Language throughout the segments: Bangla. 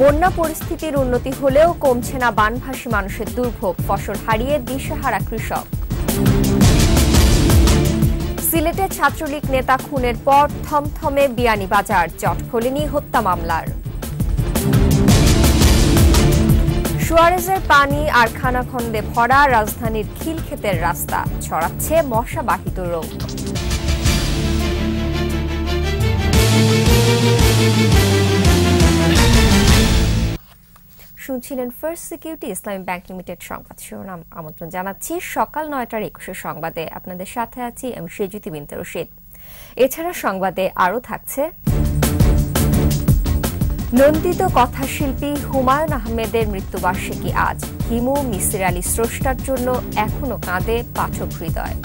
বন্যা পরিস্থিতির উন্নতি হলেও কমছে না বানভাসী মানুষের দুর্ভোগ, ফসল হারিয়ে দিশেহারা কৃষক। সিলেটে ছাত্রলীগ নেতা খুনের পর থমথমে বিয়ানীবাজার, জট খোলেনি হত্যা মামলার। সুয়ারেজের পানি আর খানাখন্দে ভরা রাজধানীর খিলক্ষেতের রাস্তা, ছড়াচ্ছে মশাবাহিত রোগ। শুনছিলেন ফার্স্ট সিকিউরিটি ইসলামী ব্যাংক লিমিটেড সংবাদ শিরোনাম। আমন্ত্রণ জানাচ্ছি সকাল 9টার 21 সংবাদে। আপনাদের সাথে আছি আমি সেজুতি বিনতে রশিদ। এছাড়া সংবাদে আরও থাকছে, নন্দিত কথাশিল্পী হুমায়ুন আহমেদের মৃত্যুবার্ষিকী আজ, হিমু মিসির আলী স্রষ্টার জন্য এখনো কাঁদে পাঠক হৃদয়।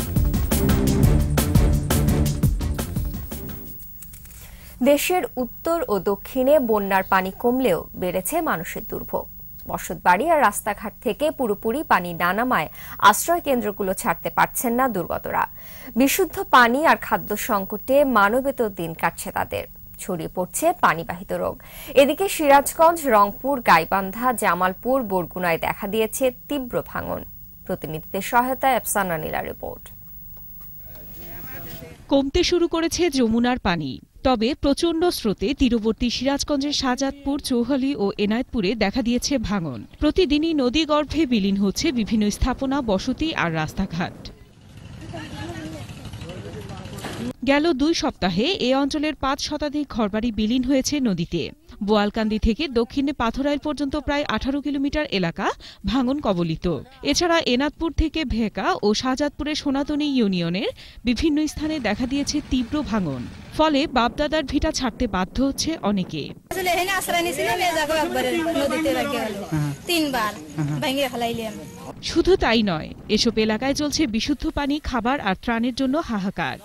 দেশের উত্তর ও দক্ষিণে বন্যার পানি কমলেও বেড়েছে মানুষের দুর্ভোগ। বসতবাড়ি আর রাস্তাঘাট থেকে পুরোপুরি পানি না নামায় আশ্রয় কেন্দ্রগুলো ছাড়তে পারছেন না দুর্গতরা। বিশুদ্ধ পানি আর খাদ্য সংকটে মানবেতর দিন কাটছে তাদের। ছড়িয়ে পড়ছে পানিবাহিত রোগ। এদিকে সিরাজগঞ্জ, রংপুর, গাইবান্ধা, জামালপুর, বরগুনায় দেখা দিয়েছে তীব্র ভাঙন। প্রতিনিধিদের সহায়তায় আফসানা নীলার রিপোর্ট। কমতে শুরু করেছে যমুনার পানি, তবে প্রচণ্ড স্রোতে তীরবর্তী সিরাজগঞ্জের শাহজাদপুর, চৌহালি ও এনায়েতপুরে দেখা দিয়েছে ভাঙন। প্রতিদিনই নদীগর্ভে বিলীন হচ্ছে বিভিন্ন স্থাপনা, বসতি আর রাস্তাঘাট। গেল 2 সপ্তাহে এ অঞ্চলের 5 শতাধিক ঘরবাড়ি বিলীন হয়েছে নদীতে। বোয়ালকান্দি থেকে দক্ষিণে পাথরাইল পর্যন্ত প্রায় 18 কিলোমিটার এলাকা ভাঙন কবলিত। এছাড়া এনাদপুর থেকে ভেকা ও শাহজাদপুরের সোনাতনী ইউনিয়নের বিভিন্ন স্থানে দেখা দিয়েছে তীব্র ভাঙন। ফলে বাপদাদার ভিটা ছাড়তে বাধ্য হচ্ছে অনেকে। শুধু তাই নয়, এসব এলাকায় চলছে বিশুদ্ধ পানি, খাবার আর ত্রাণের জন্য হাহাকার।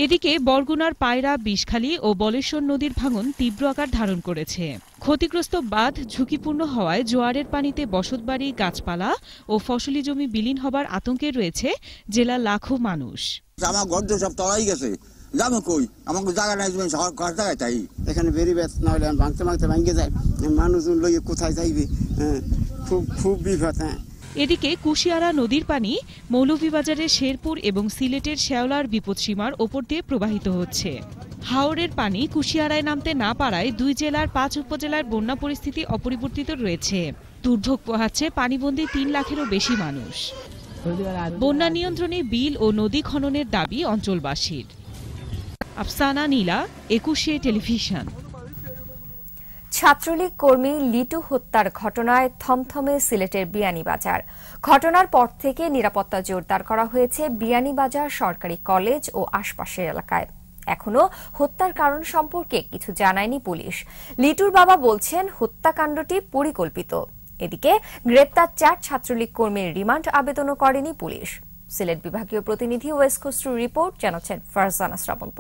এদিকে বরগুনার পায়রা, বিষখালী ও বলেশ্বর নদীর ভাঙন তীব্র আকার ধারণ করেছে। ক্ষতিগ্রস্ত বাঁধ ঝুঁকিপূর্ণ হওয়ায় জোয়ারের পানিতে বসতবাড়ি, গাছপালা ও ফসলি জমি বিলীন হবার আতঙ্কে রয়েছে জেলার লাখো মানুষ। আমার ঘর সব তলাই গেছে, যাবো কই? আমাকে জায়গা নাই, ঘর জায়গায় তাই এখানে বেরি ব্যাস না হলে ভাঙতে ভাঙতে ভাঙে যায়, মানুষজন লইয়ে কোথায় যাইবে? খুব বিপদ। এদিকে কুশিয়ারা নদীর পানি মৌলভীবাজারের শেরপুর এবং সিলেটের শেওলার বিপদসীমার ওপর দিয়ে প্রবাহিত হচ্ছে। হাওরের পানি কুশিয়ারায় নামতে না পারায় 2 জেলার 5 উপজেলার বন্যা পরিস্থিতি অপরিবর্তিত রয়েছে। দুর্ভোগ পোহাচ্ছে পানিবন্দী 3 লাখেরও বেশি মানুষ। বন্যা নিয়ন্ত্রণে বিল ও নদী খননের দাবি অঞ্চলবাসীর। আফসানা নীলা, 21 টেলিভিশন। ছাত্রলীগ কর্মী লিটু হত্যার ঘটনায় থমথমে সিলেটের বিয়ানীবাজার। ঘটনার পর থেকে নিরাপত্তা জোরদার করা হয়েছে বিয়ানীবাজার সরকারি কলেজ ও আশপাশের এলাকায়। এখনো হত্যার কারণ সম্পর্কে কিছু জানায়নি পুলিশ। লিটুর বাবা বলছেন হত্যাকাণ্ডটি পরিকল্পিত। এদিকে গ্রেপ্তার 4 ছাত্রলীগ কর্মীর রিমান্ড আবেদনও করেনি পুলিশ। সিলেট বিভাগীয় প্রতিনিধি ওয়েস খসরুর রিপোর্ট, জানাচ্ছেন ফারজানা শ্রাবন্ত।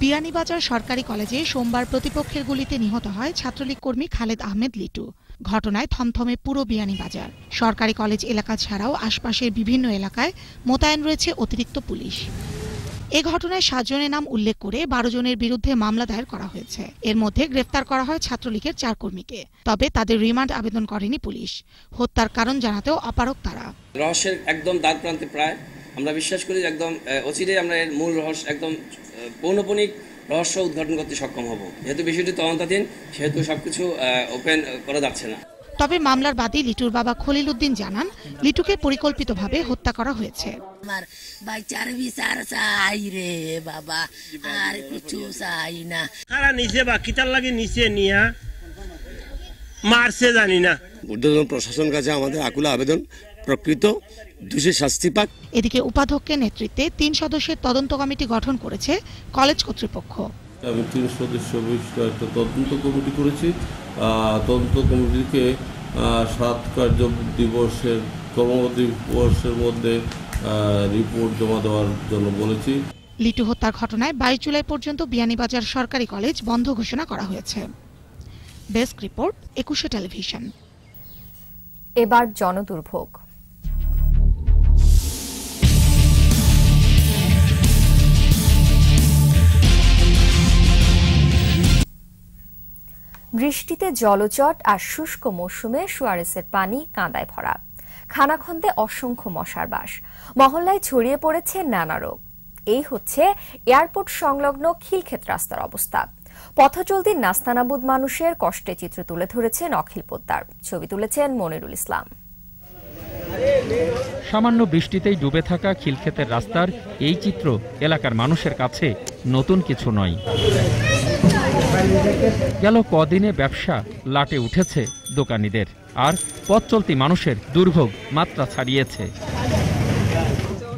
বিয়ানীবাজার সরকারি কলেজে সোমবার প্রতিপক্ষের গুলিতে নিহত হয় ছাত্রলীগ কর্মী খালেদ আহমেদ লিটু। ঘটনায় থমথমে পুরো বিয়ানীবাজার। সরকারি কলেজ এলাকা ছাড়াও আশপাশের বিভিন্ন এলাকায় মোতায়েন রয়েছে অতিরিক্ত পুলিশ। এ ঘটনায় 7 জনের নাম উল্লেখ করে 12 জনের বিরুদ্ধে মামলা দায়ের করা হয়েছে। এর মধ্যে গ্রেফতার করা হয় ছাত্রলীগের 4 কর্মীকে। তবে তাদের রিমান্ড আবেদন করেনি পুলিশ। হত্যার কারণ জানাতেও অপারগ তারা। রহস্যের একদম দ্বার প্রান্তে প্রায়। আমরা বিশ্বাস করি একদম অচিরেই আমরা এর মূল রহস্য, একদম পৌনঃপুনিক রহস্য উদ্ঘাটন করতে সক্ষম হব। যেহেতু বিষয়টি তদন্তাধীন, সেহেতু সবকিছু ওপেন করা যাচ্ছে না। তবে মামলার বাদী লিটুর বাবা খলিল উদ্দিন জানান, লিটুকে পরিকল্পিতভাবে হত্যা করা হয়েছে। আমার বাচ্চার বিচার চাই রে বাবা, আর কিছু চাই না। কারা নিচে বা কিতার লাগে নিচে নিয়া মারছে জানি না। ঊর্ধ্বতন প্রশাসনের কাছে আমাদের আকুল আবেদন, প্রকৃত দোষী শাস্তি পাক। এদিকে উপাধ্যক্ষের নেতৃত্বে 3 সদস্যের তদন্ত কমিটি গঠন করেছে কলেজ কর্তৃপক্ষ। আমি 3 সদস্য বিশিষ্ট একটা তদন্ত কমিটি করেছি। তদন্ত কমিটিকে 7 কার্য দিবসের কর্মদিবসের মধ্যে রিপোর্ট জমা দেওয়ার জন্য বলেছি। লিটু হত্যার ঘটনায় 22 জুলাই পর্যন্ত বিয়ানীবাজার সরকারি কলেজ বন্ধ ঘোষণা করা হয়েছে। Desk report, 21 television. এবার জনদুর্ভোগ। বৃষ্টিতে জলজট আর শুষ্ক মৌসুমে সুয়ারেসের পানি কাঁদায় ভরা। খানাখন্দে অসংখ্য মশার বাস, মহল্লায় ছড়িয়ে পড়েছে নানা রোগ। এই হচ্ছে এয়ারপোর্ট সংলগ্ন খিলক্ষেত রাস্তার অবস্থা। পথচলতি নাস্তানাবুদ মানুষের কষ্টে চিত্র তুলে ধরেছেন অখিল পোদ্দার, ছবি তুলেছেন মনিরুল ইসলাম। সামান্য বৃষ্টিতেই ডুবে থাকা খিলক্ষেতের রাস্তার এই চিত্র এলাকার মানুষের কাছে নতুন কিছু নয়। গেল কদিনে ব্যবসা লাটে উঠেছে দোকানীদের, আর পথ চলতি মানুষের দুর্ভোগ মাত্রা ছাড়িয়েছে।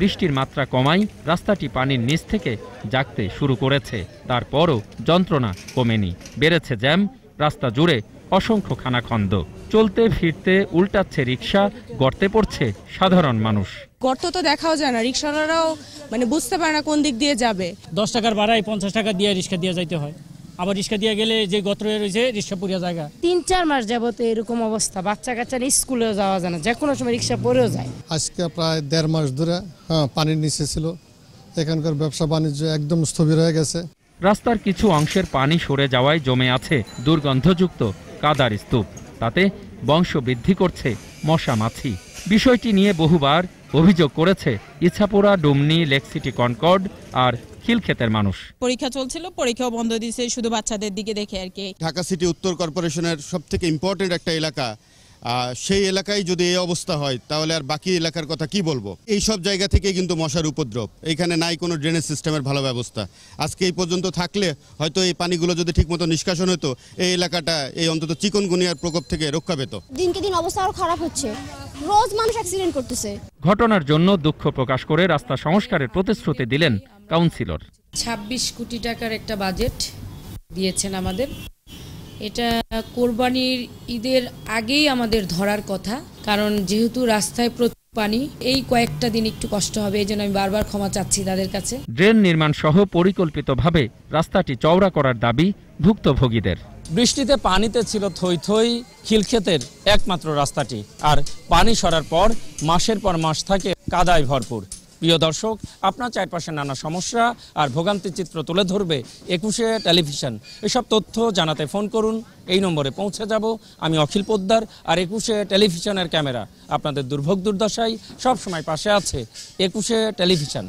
বৃষ্টির মাত্রা কমাই রাস্তাটি পানির নিচ থেকে জাগতে শুরু করেছে, তারপরও যন্ত্রণা কমেনি। বেড়েছে জ্যাম, রাস্তা জুড়ে অসংখ্য খানাখন্দ। চলতে ফিরতে উল্টাচ্ছে রিক্সা, গর্তে পড়ছে সাধারণ মানুষ। গর্ত তো দেখাও যায় না, রিক্সাওয়ালারাও বুঝতে পারে না কোন দিক দিয়ে যাবে। 10 টাকার ভাড়ায় 50 টাকা দিয়ে রিক্সা দিয়ে যাইতে হয়, আবার রিক্সা দিয়ে গেলে যে গর্ত রয়েছে রিক্সা পুরিয়া জায়গা। 3-4 মাস যাবত এরকম অবস্থা, বাচ্চা কাচ্চার স্কুলেও যাওয়া যায় না, যে কোনো সময় রিক্সা পড়েও যায়। আজকে প্রায় 1.5 মাস ধরে পানির নিচে ছিল, এখানকার ব্যবসা বাণিজ্য একদম স্থবির হয়ে গেছে। রাস্তার কিছু অংশের পানি সরে যাওয়ায় জমে আছে দুর্গন্ধযুক্ত কাদার স্তূপ, তাতে বংশ বৃদ্ধি করছে মশা মাছি। বিষয়টি নিয়ে বহুবার অভিযোগ করেছে Ichhapura, Dumni, lake city, Concord আর খিলক্ষেতের মানুষ। পরীক্ষা চলছিল, পরীক্ষাও বন্ধ দিয়েছে শুধু বাচ্চাদের দিকে দেখে আর কি। ঢাকা সিটি উত্তর কর্পোরেশনের সবথেকে ইম্পর্টেন্ট একটা এলাকা, সেই এলাকায় যদি এই অবস্থা হয় তাহলে আর বাকি এলাকার কথা কি বলবো। এই সব জায়গা থেকে কিন্তু মশার উপদ্রব, এখানে নাই কোনো ড্রেনেজ সিস্টেমের ভালো ব্যবস্থা। আজকে এই পর্যন্ত থাকলে হয়তো এই পানিগুলো যদি ঠিকমতো নিষ্কাশন হতো, এই এলাকাটা এই অন্তত চিকনগুনিয়ার প্রকোপ থেকে রক্ষা পেত। দিনকে দিন অবস্থা আরো খারাপ হচ্ছে, রোজ মানুষ অ্যাক্সিডেন্ট করতেছে। ঘটনার জন্য দুঃখ প্রকাশ করে রাস্তা সংস্কারের প্রতিশ্রুতি দিলেন কাউন্সিলর। 26 কোটি টাকার একটা বাজেট দিয়েছেন আমাদের। এটা কোরবানির ঈদের আগেই আমাদের ধরার কথা, কারণ যেহেতু রাস্তায় প্রচুর পানি, এই কয়েকটা দিন একটু কষ্ট হবে, এই জন্য আমি বারবার ক্ষমা চাচ্ছি তাদের কাছে। ড্রেন নির্মাণ সহ পরিকল্পিতভাবে রাস্তাটি চওড়া করার দাবি ভুক্তভোগীদের। বৃষ্টিতে পানিতে ছিল থই থই খিলক্ষেতের একমাত্র রাস্তাটি, আর পানি সরার পর মাসের পর মাস থাকে কাদায় ভরপুর। প্রিয় দর্শক, আপনার চারপাশে নানা সমস্যা আর ভোগান্তির চিত্র তুলে ধরবে 21 টেলিভিশন। এসব তথ্য জানাতে ফোন করুন, এই নম্বরে পৌঁছে যাব আমি অখিল পোদ্দার। আর 21 টেলিভিশনের ক্যামেরা আপনাদের দুর্ভোগ দুর্দশায় সবসময় পাশে আছে 21 টেলিভিশন।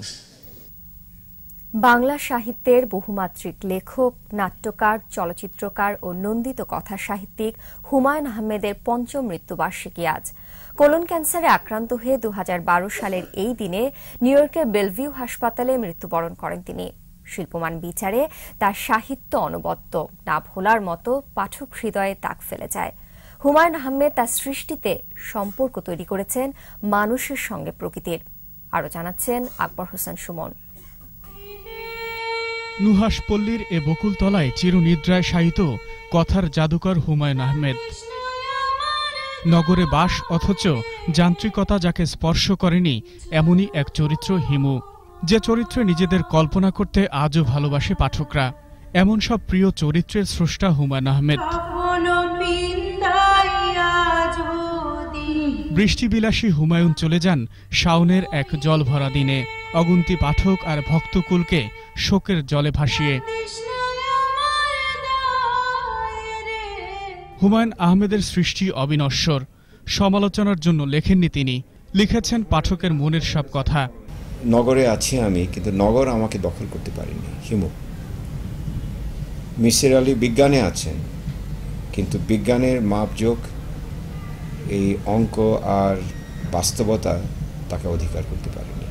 বাংলা সাহিত্যের বহুমাত্রিক লেখক, নাট্যকার, চলচ্চিত্রকার ও নন্দিত কথা সাহিত্যিক হুমায়ুন আহমেদের ৫ম মৃত্যুবার্ষিকী আজ। কোলন ক্যান্সারে আক্রান্ত হয়ে 2012 সালের এই দিনে নিউ ইয়র্কের বেলভিউ হাসপাতালে মৃত্যুবরণ করেন তিনি। শিল্পমান বিচারে তার সাহিত্য অনবদ্য, না ভোলার মতো পাঠক হৃদয়ে দাগ ফেলে যায়। হুমায়ুন আহমেদ তার সৃষ্টিতে সম্পর্ক তৈরি করেছেন মানুষের সঙ্গে প্রকৃতির। আরও জানাচ্ছেন আকবর হোসেন সুমন। নুহাস পল্লীর এ বকুলতলায় চিরনিদ্রায় শায়িত কথার জাদুকর হুমায়ুন আহমেদ। নগরে বাস, অথচ যান্ত্রিকতা যাকে স্পর্শ করেনি, এমনই এক চরিত্র হিমু, যে চরিত্রে নিজেদের কল্পনা করতে আজও ভালোবাসে পাঠকরা। এমন সব প্রিয় চরিত্রের স্রষ্টা হুমায়ুন আহমেদ। বৃষ্টিবিলাসী হুমায়ুন চলে যান শাওনের এক জলভরা দিনে, অগুন্তি পাঠক আর ভক্তকুলকে শোকের জলে ভাসিয়ে। হুমায়ুন আহমেদের সৃষ্টি অবিনশ্বর, সমালোচনার জন্য লেখেননি তিনি, লিখেছেন পাঠকের মনের সব কথা। নগরে আছি আমি, কিন্তু নগর আমাকে দখল করতে পারিনি। হিমু মিসির আলী বিজ্ঞানে আছেন, কিন্তু বিজ্ঞানের মাপজোক, এই অঙ্ক আর বাস্তবতা তাকে অধিকার করতে পারেনি।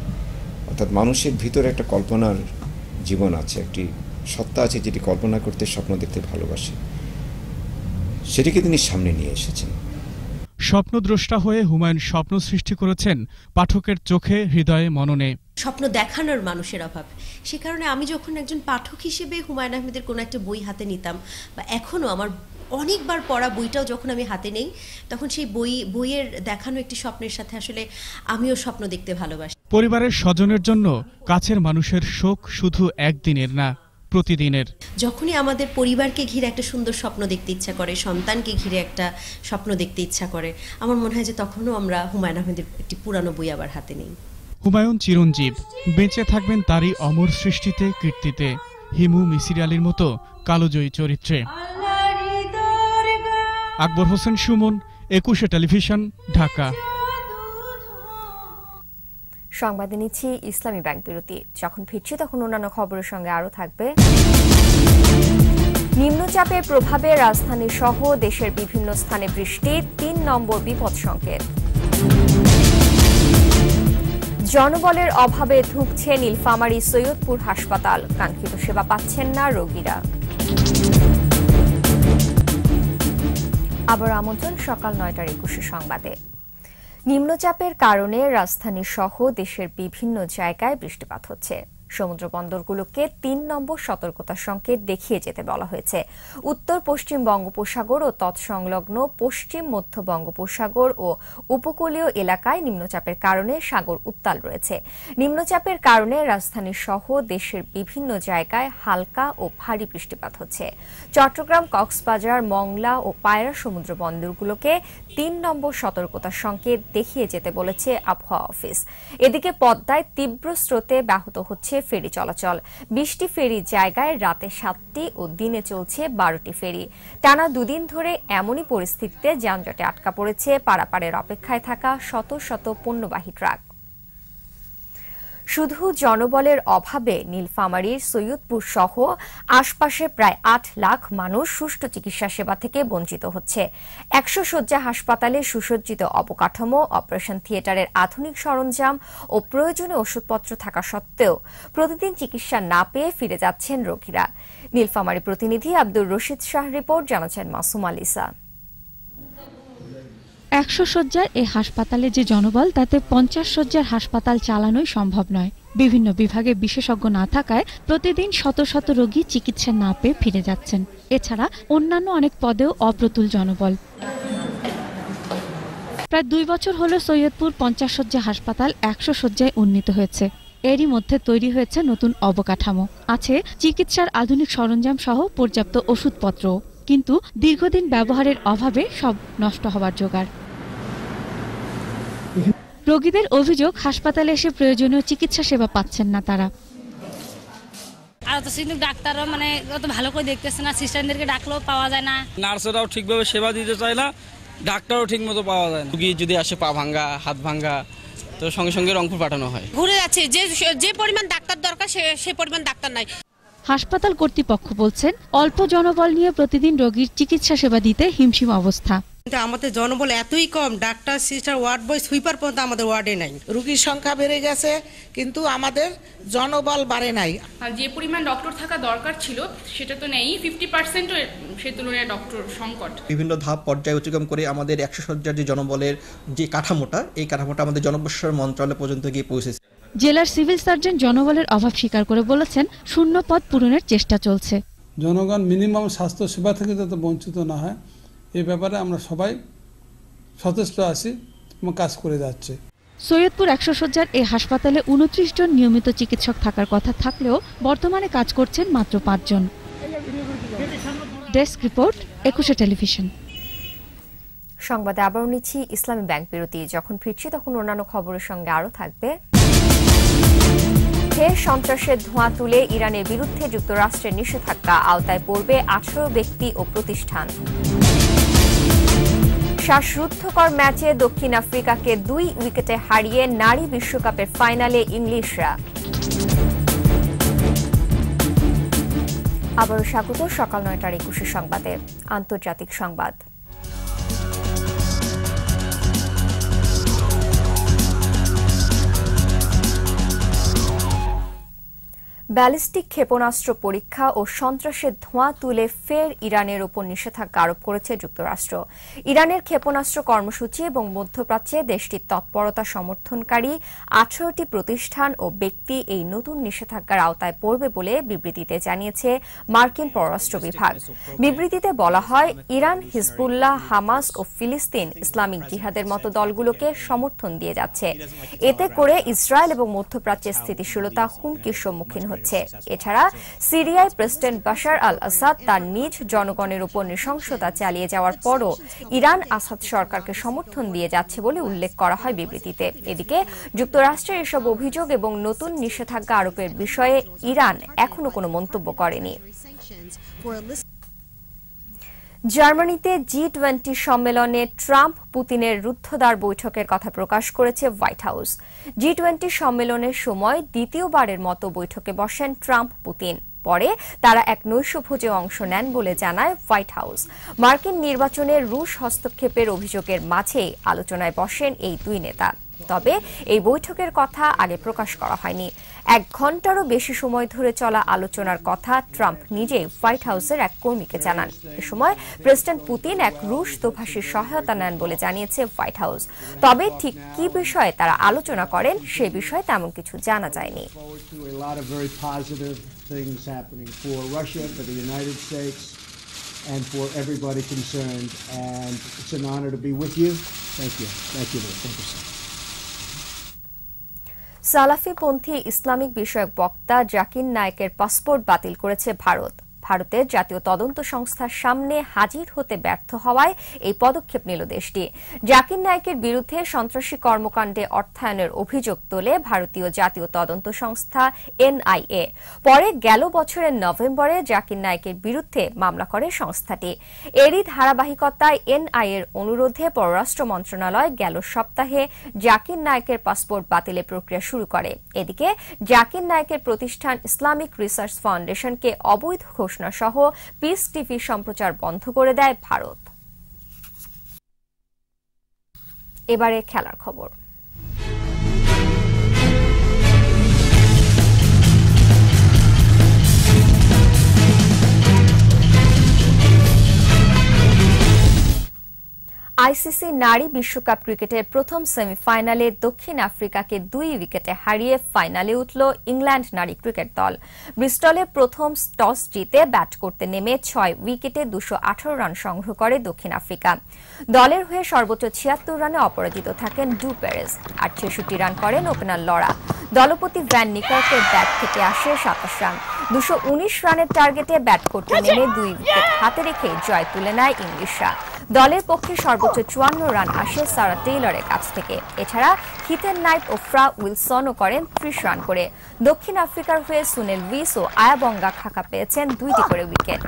অর্থাৎ মানুষের ভিতরে একটা কল্পনার জীবন আছে, একটি সত্তা আছে যেটি কল্পনা করতে, স্বপ্ন দেখতে ভালোবাসে, সেটিকে তিনি সামনে নিয়ে এসেছেন। স্বপ্নদ্রষ্টা হয়ে হুমায়ুন স্বপ্ন সৃষ্টি করেছেন পাঠকের চোখে, হৃদয়ে, মননে। স্বপ্ন দেখানোর মানুষের অভাব, সে কারণে আমি যখন একজন পাঠক হিসেবে হুমায়ুন আহমেদের কোনো একটা বই হাতে নিতাম, বা এখনও আমার অনেকবার পড়া বইটাও যখন আমি হাতে নেই, তখন সেই বইয়ের দেখানো একটি স্বপ্নের সাথে আসলে আমিও স্বপ্ন দেখতে ভালোবাসি। পরিবারের স্বজনের জন্য কাছের মানুষের শোক শুধু একদিনের না, প্রতিদিনের। যখনই আমাদের পরিবারকে ঘিরে একটা সুন্দর স্বপ্ন দেখতে ইচ্ছা করে, সন্তানকে ঘিরে একটা স্বপ্ন দেখতে ইচ্ছা করে, আমার মনে হয় যে তখনও আমরা হুমায়ুন আহমেদের একটি পুরানো বই আবার হাতে নেই। হুমায়ুন চিরঞ্জীব, বেঁচে থাকবেন তারই অমর সৃষ্টিতে, কীর্তিতে। হিমু, মিসির আলীর মতো কালোজয়ী চরিত্রে। আকবর হোসেন সুমন, 21 টেলিভিশন, ঢাকা। সংবাদে নিচ্ছি ইসলামী ব্যাংক বিরতি। যখন ফিরছি তখন অন্যান্য খবরের সঙ্গে আরো থাকবে। নিম্নচাপের প্রভাবে রাজধানী সহ দেশের বিভিন্ন স্থানে বৃষ্টি, 3 নম্বর বিপদ সংকেত। জনবলের অভাবে ধুঁকছে নীলফামারী সৈয়দপুর হাসপাতাল, কাঙ্ক্ষিত সেবা পাচ্ছেন না রোগীরা। আবার আমন্ত্রণ সকাল 9:21 সংবাদে। নিম্নচাপের কারণে রাজধানী সহ দেশের বিভিন্ন জায়গায় বৃষ্টিপাত হচ্ছে। সমুদ্র বন্দরগুলোকে 3 নম্বর সতর্কতা সংকেত দেখিয়ে যেতে বলা হয়েছে। উত্তর পশ্চিম বঙ্গোপসাগর ও তৎসংলগ্ন পশ্চিম মধ্য বঙ্গোপসাগর ও উপকূলীয় এলাকায় নিম্নচাপের কারণে সাগর উত্তাল রয়েছে। নিম্নচাপের কারণে রাজধানী সহ দেশের বিভিন্ন জায়গায় হালকা ও ভারী বৃষ্টিপাত হচ্ছে। চট্টগ্রাম, কক্সবাজার, মংলা ও পায়রা সমুদ্র বন্দরগুলোকে 3 নম্বর সতর্কতা সংকেত দেখিয়ে যেতে বলেছে আবহাওয়া অফিস। এদিকে পদ্মায় তীব্র স্রোতে ব্যাহত হচ্ছে ফেরি চলাচল। 20টি ফেরি জায়গায় রাতে 7টি ও দিনে চলছে 12টি ফেরি। টানা 2 দিন ধরে এমনই পরিস্থিতিতে যানজটে আটকা পড়েছে পারাপারের অপেক্ষায় থাকা শত শত পণ্যবাহী ট্রাক। শুধু জনবলের অভাবে নীলফামারীর সৈয়দপুর সহ আশপাশে প্রায় 8 লাখ মানুষ সুষ্ঠু চিকিৎসা সেবা থেকে বঞ্চিত হচ্ছে। 100 শয্যা হাসপাতালে সুসজ্জিত অবকাঠামো, অপারেশন থিয়েটারের আধুনিক সরঞ্জাম ও প্রয়োজনীয় ওষুধপত্র থাকা সত্ত্বেও প্রতিদিন চিকিৎসা না পেয়ে ফিরে যাচ্ছেন রোগীরা। নীলফামারী প্রতিনিধি আব্দুর রশিদ শাহ রিপোর্ট, জানাচ্ছেন মাসুম আলিসা। 100 শয্যার এই হাসপাতালে যে জনবল, তাতে 50 শয্যার হাসপাতাল চালানোই সম্ভব নয়। বিভিন্ন বিভাগে বিশেষজ্ঞ না থাকায় প্রতিদিন শত শত রোগী চিকিৎসা না পেয়ে ফিরে যাচ্ছেন। এছাড়া অন্যান্য অনেক পদেও অপ্রতুল জনবল। প্রায় 2 বছর হলো সৈয়দপুর 50 শয্যা হাসপাতাল 100 শয্যায় উন্নীত হয়েছে। এরই মধ্যে তৈরি হয়েছে নতুন অবকাঠামো, আছে চিকিৎসার আধুনিক সরঞ্জাম সহ পর্যাপ্ত ওষুধপত্র, কিন্তু দীর্ঘদিন ব্যবহারের অভাবে সব নষ্ট হবার জোগাড়। রোগীদের অভিযোগ, হাসপাতালে এসে প্রয়োজনীয় চিকিৎসা সেবা পাচ্ছেন না তারা। আর তো ডাক্তাররা অত ভালো করে দেখতেছে না, সিস্টারদেরকে ডাকলেও পাওয়া যায় না, নার্সরাও ঠিকভাবে সেবা দিতে চায় না, ডাক্তারও ঠিক মতো পাওয়া যায় না। রোগী যদি আসে পা ভাঙ্গা, হাত ভাঙ্গা, তো সঙ্গে সঙ্গে রংপুর পাঠানো হয়। ঘুরে যাচ্ছে, যে পরিমাণ ডাক্তার দরকার সে পরিমাণ ডাক্তার নাই। হাসপাতাল কর্তৃপক্ষ বলছেন, অল্প জনবল নিয়ে প্রতিদিন রোগীর চিকিৎসা সেবা দিতে হিমশিম অবস্থা। আমাদের জনবল এতই কম, doctor, sister, ward boy, sweeper পর্যন্ত আমাদের ওয়ার্ডে নাই। রোগীর সংখ্যা বেড়ে গেছে কিন্তু আমাদের জনবল বাড়ে নাই। আর যে পরিমাণ ডক্টর থাকা দরকার ছিল সেটা তো নেই, 50% সে তুলনায় ডক্টর সংকট। বিভিন্ন ধাপ পর্যায়ে অতিক্রম করে আমাদের 100 শয্যার যে জনবলের যে কাঠামোটা, এই কাঠামোটা আমাদের জনবসর মন্ত্রণালয় পর্যন্ত গিয়ে পৌঁছেছে। জেলার সিভিল সার্জন জনবলের অভাব স্বীকার করে বলেছেন, শূন্য পদ পূরণের চেষ্টা চলছে। জনগণ মিনিমাম স্বাস্থ্য সেবা থেকে যাতে বঞ্চিত না হয়, এই ব্যাপারে আমরা সবাই সচেষ্ট আছি এবং কাজ করে যাচ্ছে। সৈয়দপুর 100 শয্যার এই হাসপাতালে 29 জন নিয়মিত চিকিৎসক থাকার কথা থাকলেও বর্তমানে কাজ করছেন মাত্র 5 জন। Desk report, 21 television. সংবাদে আবারও নিচ্ছি ইসলামী ব্যাংক বিরতি। যখন ফিরছি তখন অন্যান্য খবরের সঙ্গে আরো থাকবে। সন্ত্রাসের ধোঁয়া তুলে ইরানের বিরুদ্ধে যুক্তরাষ্ট্রের নিষেধাজ্ঞা, আওতায় পড়বে 18 ব্যক্তি ও প্রতিষ্ঠান। শ্বাসরুদ্ধকর ম্যাচে দক্ষিণ আফ্রিকাকে 2 উইকেটে হারিয়ে নারী বিশ্বকাপের ফাইনালে ইংলিশরা। আবারও স্বাগত সকাল 9:21 সংবাদে। আন্তর্জাতিক সংবাদ। ব্যালিস্টিক ক্ষেপণাস্ত্র পরীক্ষা ও সন্ত্রাসের ধোঁয়া তুলে ফের ইরানের ওপর নিষেধাজ্ঞা আরোপ করেছে যুক্তরাষ্ট্র। ইরানের ক্ষেপণাস্ত্র কর্মসূচি এবং মধ্যপ্রাচ্যে দেশটির তৎপরতা সমর্থনকারী 18টি প্রতিষ্ঠান ও ব্যক্তি এই নতুন নিষেধাজ্ঞার আওতায় পড়বে বলে বিবৃতিতে জানিয়েছে মার্কিন পররাষ্ট্র বিভাগ। বিবৃতিতে বলা হয়, ইরান হিজবুল্লাহ, হামাস ও ফিলিস্তিন ইসলামিক জিহাদের মতো দলগুলোকে সমর্থন দিয়ে যাচ্ছে। এতে করে ইসরায়েল এবং মধ্যপ্রাচ্যের স্থিতিশীলতা হুমকির সম্মুখীন হচ্ছে। এছাড়া সিরিয়ায় প্রেসিডেন্ট বাশার আল আসাদ তার নিজ জনগণের উপর নৃশংসতা চালিয়ে যাওয়ার পরও ইরান আসাদ সরকারকে সমর্থন দিয়ে যাচ্ছে বলে উল্লেখ করা হয় বিবৃতিতে। এদিকে যুক্তরাষ্ট্রের এসব অভিযোগ এবং নতুন নিষেধাজ্ঞা আরোপের বিষয়ে ইরান এখনো কোনো মন্তব্য করেনি। জার্মানিতে G20 সম্মেলনে ট্রাম্প পুতিনের রুদ্ধদ্বার বৈঠকের কথা প্রকাশ করেছে হোয়াইট হাউস। G20 সম্মেলনের সময় দ্বিতীয়বারের মতো বৈঠকে বসেন ট্রাম্প পুতিন। পরে তারা এক নৈশভোজে অংশ নেন বলে জানায় হোয়াইট হাউস। মার্কিন নির্বাচনে রুশ হস্তক্ষেপের অভিযোগের মাঝে আলোচনায় বসেন এই দুই নেতা। তবে এই বৈঠকের কথা আগে প্রকাশ করা হয়নি। 1 ঘন্টারও বেশি সময় ধরে চলা আলোচনার কথা ট্রাম্প নিজে হোয়াইট হাউসের এক কর্মীকে জানান। এ সময় প্রেসিডেন্ট পুতিন এক রুশ দোভাষীর সহায়তা নেন বলে জানিয়েছে হোয়াইট হাউস। তবে ঠিক কি বিষয়ে তারা আলোচনা করেন সে বিষয়ে তেমন কিছু জানা যায়নি। And for everybody concerned, and it's an honor to be with you. Thank you. Thank you. Thank you, sir. সালাফিপন্থী ইসলামিক বিষয়ক বক্তা জাকির নায়েকের পাসপোর্ট বাতিল করেছে ভারত। ভারতের জাতীয় তদন্ত সংস্থার সামনে হাজির হতে ব্যর্থ হওয়ায় এই পদক্ষেপ নিল দেশটি। জাকির নায়েকের বিরুদ্ধে সন্ত্রাসী কর্মকাণ্ডে অর্থায়নের অভিযোগ তোলে ভারতীয় জাতীয় তদন্ত সংস্থা NIA। পরে গেল বছরের নভেম্বরে জাকির নায়েকের বিরুদ্ধে মামলা করে সংস্থাটি। এরই ধারাবাহিকতায় NIA এর অনুরোধে পররাষ্ট্র মন্ত্রণালয় গেল সপ্তাহে জাকির নায়েকের পাসপোর্ট বাতিলের প্রক্রিয়া শুরু করে। এদিকে জাকির নায়েকের প্রতিষ্ঠান ইসলামিক রিসার্চ ফাউন্ডেশনকে অবৈধ ঘোষণা সহ পিস টিভি সম্প্রচার বন্ধ করে দেয় ভারত। এবারে খেলার খবর। আইসিসি নারী বিশ্বকাপ ক্রিকেটের প্রথম সেমিফাইনালে দক্ষিণ আফ্রিকাকে 2 উইকেটে হারিয়ে ফাইনালে উঠল ইংল্যান্ড নারী ক্রিকেট দল। ব্রিস্টলে প্রথম টস জিতে ব্যাট করতে নেমে 6 উইকেটে 218 রান সংগ্রহ করে দক্ষিণ আফ্রিকা। দলের হয়ে সর্বোচ্চ 76 রানে অপরাজিত থাকেন ডু পেরেজ, আর 66 রান করেন ওপেনার লরা। দলপতি ভ্যান নিকার্কের ব্যাট থেকে আসে 27 রান। 219 রানের টার্গেটে ব্যাট করতে নেমে 2 উইকেট হাতে রেখে জয় তুলে নেয় ইংলিশরা। দলের পক্ষে সর্বোচ্চ 54 রান আসে সারা টেইলরের কাছ থেকে। এছাড়া হিথেন নাইট ও ফ্রা উইলসনও করেন 30 রান করে। দক্ষিণ আফ্রিকার হয়ে সুনীল উইস ও আয়াবঙ্গা খাকা পেয়েছেন 2টি করে উইকেট।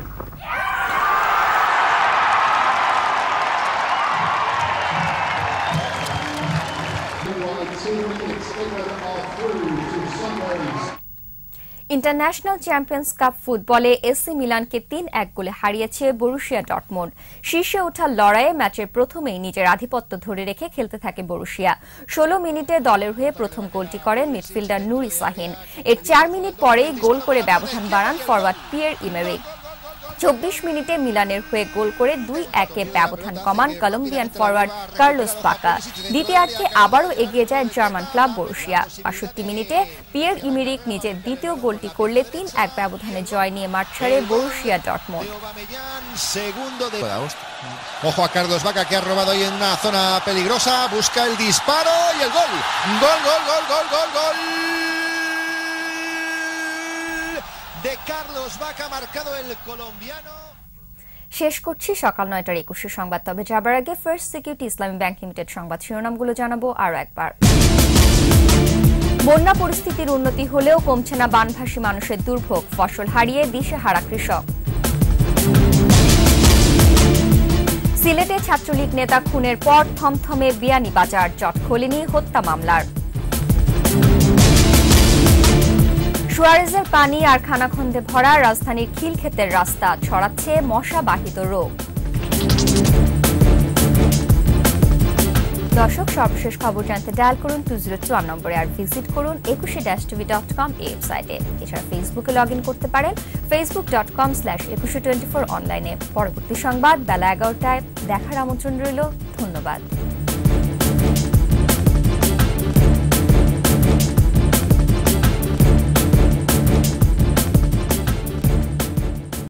ইন্টারন্যাশনাল চ্যাম্পিয়ন্স কাপ ফুটবলে এসি মিলানকে 3-1 গোলে হারিয়েছে বরুশিয়া ডর্টমুন্ড। শীর্ষে ওঠার লড়াইয়ে ম্যাচের প্রথমেই নিজের আধিপত্য ধরে রেখে খেলতে থাকে বরুশিয়া। 16 মিনিটে দলের হয়ে প্রথম গোলটি করেন মিডফিল্ডার নুরি সাহিন। এর 4 মিনিট পরেই গোল করে ব্যবধান বাড়ান ফরওয়ার্ড পিয়ের ইমেরিক। 24 মিনিটে মিলানের হয়ে গোল করে 2-1 ব্যবধান কমান কলম্বিয়ান ফরওয়ার্ড কার্লোস পাকা। দ্বিতীয়ার্ধে আবারও এগিয়ে যায় জার্মান ক্লাব বরুশিয়া। 65 মিনিটে পিয়ের ইমেরিক নিজের দ্বিতীয় গোলটি করলে 3-1 ব্যবধানে জয় নিয়ে মাঠ ছাড়ে Borussia Dortmund. Ojo a Carlos Vaca, que ha robado ahí en una zona peligrosa, busca el disparo y el gol. Gol, gol, gol, gol, gol, gol de Carlos Vaca, marcado el colombiano. শেষ করছি সকাল 9টার 21 সংবাদ। তবে যাবার আগে ফার্স্ট সিকিউরিটি ইসলামী ব্যাংক লিমিটেড সংবাদ শিরোনামগুলো জানাবো আরো একবার। বন্যা পরিস্থিতির উন্নতি হলেও কমছে না বানভাসী মানুষের দুর্ভোগ, ফসল হারিয়ে দিশেহারা কৃষক। সিলেটে ছাত্রলীগ নেতা খুনের পর থমথমে বিয়ানীবাজার, জট খোলেনি হত্যা মামলার। সুয়ারেজের পানি আর খানাখন্দে ভরা রাজধানীর খিলক্ষেতের রাস্তা, ছড়াচ্ছে মশাবাহিত রোগ। দর্শক, সর্বশেষ খবর জানতে ডায়াল করুন 202 নম্বরে, আর ভিজিট করুন 21-tv.com ওয়েবসাইটে। এছাড়া ফেসবুকে লগ ইন করতে পারেন facebook.com/2124 অনলাইনে। পরবর্তী সংবাদ বেলা 11টায় দেখার আমন্ত্রণ রইল। ধন্যবাদ।